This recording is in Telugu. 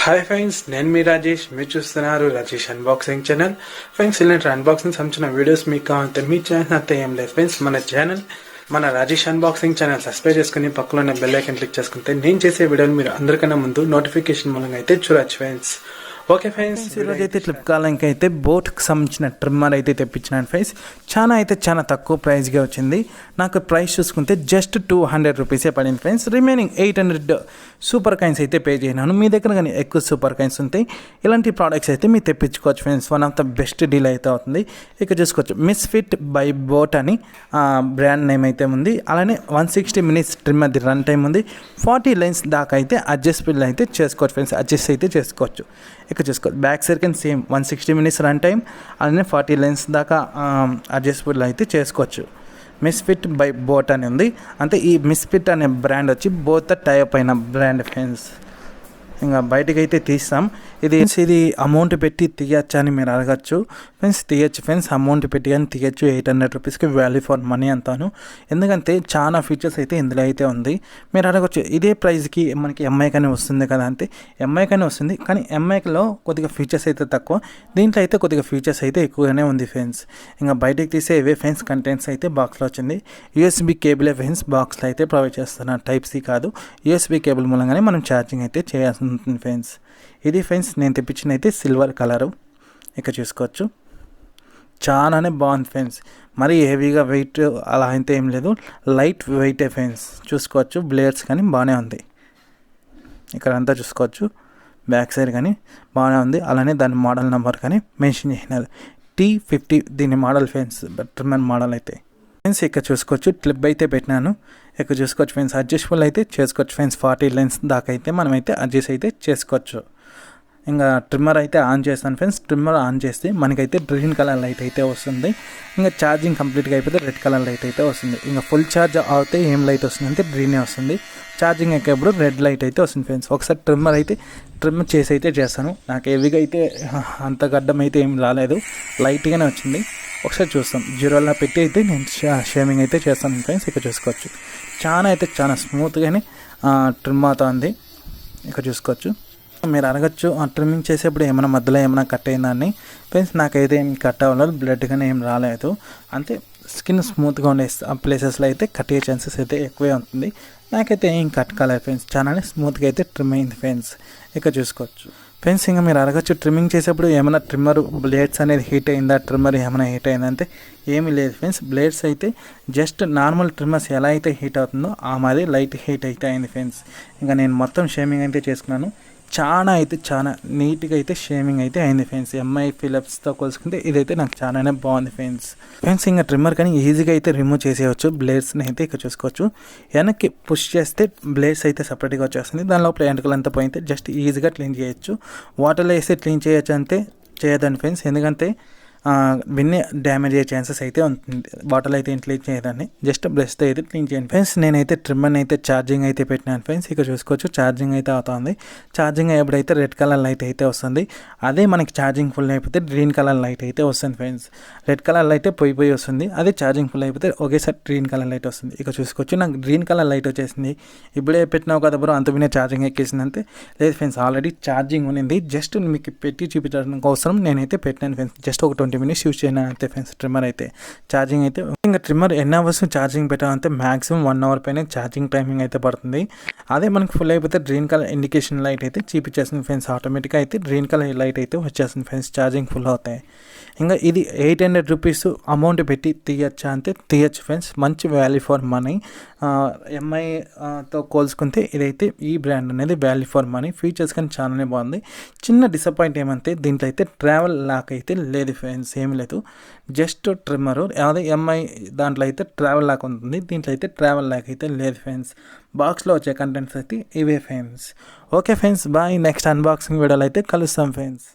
హాయ్ ఫ్రెండ్స్, నేను మీ రాజేష్. మీరు చూస్తున్నారు రాజేష్ అన్బాక్సింగ్ ఛానల్. ఫ్రెండ్స్, ఇలాంటి అన్బాక్సింగ్ సంబంధించిన వీడియోస్ మీకు కావాలంటే మీ ఛానల్ అంతా ఏం లేదు ఫ్రెండ్స్. మన రాజేష్ అన్బాక్సింగ్ ఛానల్ సబ్స్క్రైబ్ చేసుకుని పక్కలో ఉన్న బెల్ ఐకాన్ క్లిక్ చేసుకుంటే నేను చేసే వీడియోలు మీరు అందరికన్నా ముందు నోటిఫికేషన్ మూలంగా అయితే చూడొచ్చు ఫ్రెండ్స్. ఓకే ఫ్రెండ్స్, ఈరోజు అయితే ఫ్లిప్కార్ట్ అయితే బోట్కి సంబంధించిన ట్రిమ్మర్ అయితే తెప్పించినాను ఫ్రెండ్స్. చాలా తక్కువ ప్రైస్గా వచ్చింది. నాకు ప్రైస్ చూసుకుంటే జస్ట్ 200 రూపీసే పడింది ఫ్రెండ్స్. రిమైనింగ్ 800 సూపర్ కాయిన్స్ అయితే పే చేయనాను. మీ దగ్గర కానీ ఎక్కువ సూపర్ కాయిన్స్ ఉంటాయి, ఇలాంటి ప్రోడక్ట్స్ అయితే మీరు తెప్పించుకోవచ్చు friends. One of the best deal అయితే అవుతుంది. ఇక చూసుకోవచ్చు, మిస్ఫిట్ బై బోAT అని బ్రాండ్ నేమ్ అయితే ఉంది. అలానే 160 minutes trimmer the run time ఉంది. 40 lines దాకా అయితే అడ్జస్టబుల్ అయితే చేసుకోవచ్చు ఫ్రెండ్స్. అడ్జస్ట్ అయితే చేసుకోవచ్చు. ఇక చూసుకోవచ్చు, బ్యాక్ సైడ్ కానీ సేమ్ 160 minutes రన్ టైం, అలానే 40 lines దాకా అడ్జస్టబుల్ అయితే చేసుకోవచ్చు. మిస్ఫిట్ బై బోAT అని ఉంది. అంటే ఈ మిస్ఫిట్ అనే బ్రాండ్ వచ్చి బోAT టైప్ అయిన బ్రాండ్ ఫ్రెండ్స్. ఇంకా బయటకు అయితే తీస్తాం. ఇది అమౌంట్ పెట్టి తీయచ్చా అని మీరు అడగచ్చు ఫ్రెండ్స్. తీయచ్చు ఫ్రెండ్స్, అమౌంట్ పెట్టి కానీ తీయచ్చు. 800 రూపీస్కి వాల్యూ ఫర్ మనీ అంటాను. ఎందుకంటే చాలా ఫీచర్స్ అయితే ఇందులో అయితే ఉంది. మీరు అడగచ్చు, ఇదే ప్రైస్కి మనకి ఎంఐ కానీ వస్తుంది కదా అంటే ఎంఐ కానీ వస్తుంది, కానీ ఎంఐలో కొద్దిగా ఫీచర్స్ అయితే తక్కువ, దీంట్లో అయితే కొద్దిగా ఫీచర్స్ అయితే ఎక్కువగానే ఉంది ఫ్రెండ్స్. ఇంకా బయటకు తీసే ఇవే ఫ్రెండ్స్. కంటెంట్స్ అయితే బాక్స్లో వచ్చింది. యూఎస్బీ కేబులే ఫ్రెండ్స్ బాక్స్లో అయితే ప్రొవైడ్ చేస్తున్నారు. టైప్ సి కాదు, యూఎస్బీ కేబుల్ మూలంగానే మనం ఛార్జింగ్ అయితే చేయాల్సి ఉంటుంది ఫ్రెండ్స్. ఇది ఫ్రెండ్స్ నేను తెప్పించిన అయితే సిల్వర్ కలరు. ఇక చూసుకోవచ్చు, చాలానే బాగుంది ఫ్రెండ్స్. మరీ హెవీగా వెయిట్ అలా అయితే ఏం లేదు, లైట్ వెయిటే ఫ్రెండ్స్. చూసుకోవచ్చు, బ్లేడ్స్ కానీ బాగానే ఉంది. ఇక్కడ అంతా చూసుకోవచ్చు, బ్యాక్ సైడ్ కానీ బాగానే ఉంది. అలానే దాని మోడల్ నెంబర్ కానీ మెన్షన్ చేసినారు. T50 దీని మోడల్ ఫ్రెండ్స్, ట్రిమ్మర్ మోడల్ అయితే ఫ్రెండ్స్. ఇక్కడ చూసుకోవచ్చు, క్లిప్ అయితే పెట్టినాను. ఇక్కడ చూసుకోవచ్చు ఫ్రెండ్స్, అడ్జస్టబుల్ అయితే చేసుకోవచ్చు ఫ్రెండ్స్. 40 lines దాకా అయితే మనమైతే అడ్జస్ట్ అయితే చేసుకోవచ్చు. ఇంకా ట్రిమ్మర్ అయితే ఆన్ చేస్తాను ఫ్రెండ్స్. ట్రిమ్మర్ ఆన్ చేస్తే మనకైతే గ్రీన్ కలర్ లైట్ అయితే వస్తుంది. ఇంకా ఛార్జింగ్ కంప్లీట్గా అయిపోతే రెడ్ కలర్ లైట్ అయితే వస్తుంది. ఇంకా ఫుల్ ఛార్జ్ అవుతే ఏం లైట్ వస్తుంది అంటే గ్రీనే వస్తుంది. ఛార్జింగ్ ఎక్కేప్పుడు రెడ్ లైట్ అయితే వస్తుంది ఫ్రెండ్స్. ఒకసారి ట్రిమ్మర్ చేసి అయితే చేస్తాను. నాకు హెవీగా అయితే అంత గడ్డం అయితే ఏం రాలేదు, లైట్గానే వచ్చింది. ఒకసారి చూస్తాం. 0 పెట్టి అయితే నేను షేమింగ్ అయితే చేస్తాను ఫ్రెండ్స్. ఇక్కడ చూసుకోవచ్చు, చాలా స్మూత్గానే ట్రిమ్ అవుతుంది. ఇక్కడ చూసుకోవచ్చు. మీరు అడగచ్చు, ట్రిమ్మింగ్ చేసేప్పుడు ఏమైనా మధ్యలో ఏమైనా కట్ అయిందని ఫ్రెండ్స్. నాకైతే ఏం కట్ అవ్వలేదు, బ్లడ్ కానీ ఏం రాలేదు. అంతే, స్కిన్ స్మూత్గా ఉండే ప్లేసెస్లో అయితే కట్ అయ్యే ఛాన్సెస్ అయితే ఎక్కువే ఉంటుంది. నాకైతే ఏం కట్ కాలేదు ఫ్రెండ్స్. చాలా స్మూత్గా అయితే ట్రిమ్ అయింది ఫ్రెండ్స్. ఇక్కడ చూసుకోవచ్చు ఫ్రెండ్స్. ఇంకా మీరు అడగచ్చు, ట్రిమ్మింగ్ చేసేప్పుడు ఏమైనా ట్రిమ్మర్ బ్లేడ్స్ అనేది హీట్ అయిందా, ట్రిమ్మర్ ఏమైనా హీట్ అయిందంటే ఏమీ లేదు ఫ్రెండ్స్. బ్లేడ్స్ అయితే జస్ట్ నార్మల్ ట్రిమ్మర్స్ ఎలా అయితే హీట్ అవుతుందో ఆ మాది లైట్ హీట్ అయితే అయింది ఫ్రెండ్స్. ఇంకా నేను మొత్తం షేమింగ్ అయితే చేసుకున్నాను. చాలా నీట్గా అయితే షేమింగ్ అయితే అయింది ఫ్రెండ్స్. ఎంఐ ఫిలిప్స్తో కొలుసుకుంటే ఇదైతే నాకు చాలానే బాగుంది ఫ్రెండ్స్. ఇంకా ట్రిమ్మర్ కానీ ఈజీగా అయితే రిమూవ్ చేసేయచ్చు బ్లేడ్స్ని అయితే. ఇక్కడ చూసుకోవచ్చు, వెనక్కి పుష్ చేస్తే బ్లేడ్స్ అయితే సపరేట్గా వచ్చేస్తుంది. దాని లోపల ఎంటకలంతా పోయితే జస్ట్ ఈజీగా క్లీన్ చేయొచ్చు. వాటర్లో వేస్తే క్లీన్ చేయొచ్చు అంటే చేయదండి ఫ్రెండ్స్, ఎందుకంటే విన్నే డ్యామేజ్ అయ్యే ఛాన్సెస్ అయితే ఉంటుంది. బాటిల్ అయితే క్లీన్ చేయదాన్ని, జస్ట్ బ్రష్తో అయితే క్లీన్ చేయండి ఫ్రెండ్స్. నేనైతే ట్రిమ్మర్ని అయితే ఛార్జింగ్ అయితే పెట్టినాను ఫ్రెండ్స్. ఇక్కడ చూసుకోవచ్చు, ఛార్జింగ్ అయితే అవుతుంది. ఛార్జింగ్ అయ్యేప్పుడైతే రెడ్ కలర్ లైట్ అయితే వస్తుంది. అదే మనకి ఛార్జింగ్ ఫుల్ అయిపోతే గ్రీన్ కలర్ లైట్ అయితే వస్తుంది ఫ్రెండ్స్. రెడ్ కలర్ లైట్ పోయి వస్తుంది. అదే ఛార్జింగ్ ఫుల్ అయిపోతే ఒకేసారి గ్రీన్ కలర్ లైట్ వస్తుంది. ఇక్కడ చూసుకోవచ్చు, నాకు గ్రీన్ కలర్ లైట్ వచ్చేసింది. ఇప్పుడే పెట్టినావు కదా బ్రో, అంత వినే ఛార్జింగ్ ఎక్కేసిందంటే లేదు ఫ్రెండ్స్, ఆల్రెడీ ఛార్జింగ్ ఉన్నింది. జస్ట్ మీకు పెట్టి చూపించడం కోసం నేనైతే పెట్టినాను ఫ్రెండ్స్. జస్ట్ ఒక 20 minutes యూజ్ చేయను అంతే ఫ్రెండ్స్. ట్రిమ్మర్ అయితే ఛార్జింగ్ అయితే ఇంకా ట్రిమ్మర్ ఎన్ని అవర్స్ ఛార్జింగ్ పెట్టాలంటే మ్యాక్సిమం 1 hour పైన ఛార్జింగ్ టైమింగ్ అయితే పడుతుంది. అదే మనకి ఫుల్ అయిపోతే గ్రీన్ కలర్ ఇండికేషన్ లైట్ అయితే చూపించేస్తుంది ఫ్రెండ్స్. ఆటోమేటిక్గా అయితే గ్రీన్ కలర్ లైట్ అయితే వచ్చేస్తుంది ఫ్రెండ్స్, ఛార్జింగ్ ఫుల్ అవుతాయి. ఇంకా ఇది 800 రూపీస్ అమౌంట్ పెట్టి తీయచ్చా అంటే తీయచ్చు ఫ్రెండ్స్. మంచి వాల్యూ ఫర్ మనీ. ఎంఐతో కోల్చుకుంటే ఇదైతే ఈ బ్రాండ్ అనేది వాల్యూ ఫర్ మనీ. ఫీచర్స్ కానీ చాలానే బాగుంది. చిన్న డిసప్పాయింట్ ఏమంటే దీంట్లో అయితే ట్రావెల్ లాక్ అయితే లేదు ఫ్రెండ్స్, ఏమి లేదు. Just trimmer. అదే ఎంఐ దాంట్లో అయితే ట్రావెల్ లాక్ ఉంటుంది, దీంట్లో అయితే ట్రావెల్ లాక్ అయితే లేదు ఫ్రెండ్స్. బాక్స్లో వచ్చే కంటెంట్స్ అయితే ఇవే friends. Okay friends, bye. Next unboxing వీడియోలో అయితే కలుస్తాం ఫ్రెండ్స్.